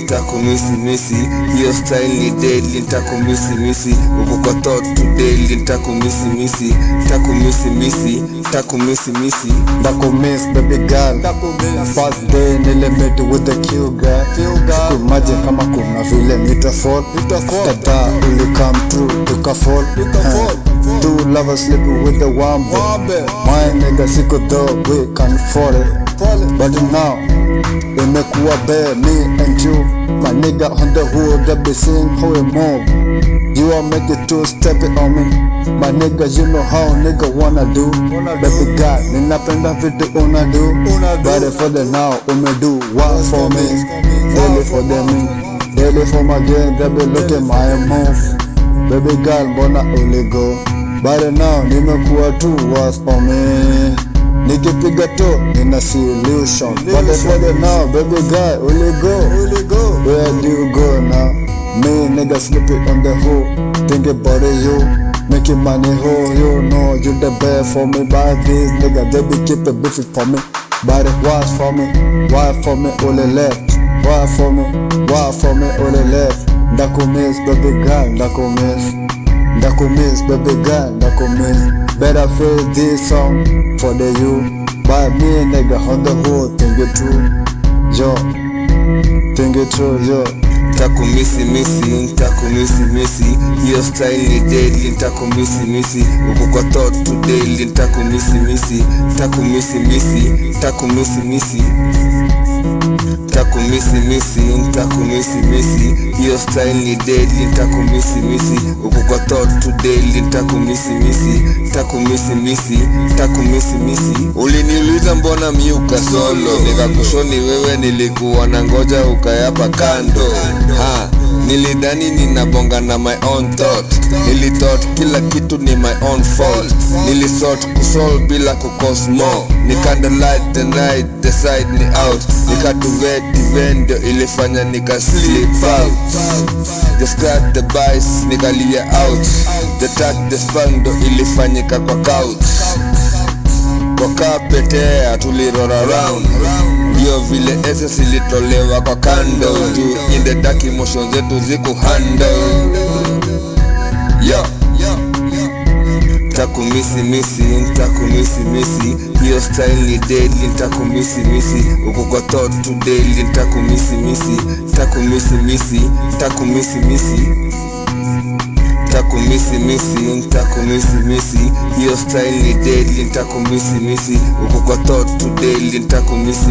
nitakumisi hiyo style ni deadly, nitakumisi uko kwa thought to daily, nitakumisi Ndakumiss baby girl, first day nilimeti with the cute girl. Sikuimagine kama kuna vile nitafall, tata uli come through tukafall. Two lovers sleeping with the one boy. My nigga siko though we can fall it, but now imekuwa bare me and you. My nigga on the hood that be seeing how we move. You are make it to step it on me. My nigga, you know how nigga wanna do. Baby girl, ninapenda vitu una do. But for the now, do what for me? Daily for the me, daily for my game. They be looking my move. Baby girl, mbona go. But now, nimekuwa tu what's for me. Nikipiga to, nina solution. But for the now, baby girl, go. Where do you go now? Me nigga sleeping on the hood, think about it, you making money, ho, you know you the best for me. But these nigga they be keep it beefy for me. But it was for me, why for me only left? Why for me only left? Ndakumiss baby girl, ndakumiss baby girl, ndakumiss. Better face this song for the you. But me nigga on the hood, think it true, yo, think it true, yo. Nitakumisi hiyo style ni deadly, nitakumisi uko kwa thought to daily, nitakumisi hiyo style ni deadly, nitakumisi uko kwa thought to daily, nitakumisi. Uliniuliza mbona miuka solo, nikakushoni wewe nilikuwa na ngoja ukayapa kando. Nilidhani ninabonga na my own thought. Nilithought kila kitu ni my own fault. Nilisort kusolve bila kukos more. Nikandalight the night, the side ni out. Nikatuvet event ilifanya nika sleep out. Just crack the bice, nikalia out. The touch the spando ilifanyika kwa couch. Wakapetea tulirora around. Yo vile essence ilitolewa kwa kando. In the dark emotions zetu ziku handle. Yo nitakumisi hiyo style ni deadly, nitakumisi uko kwa thought to daily, nitakumisi hiyo style ni deadly, nitakumisi uko kwa thought to daily, nitakumisi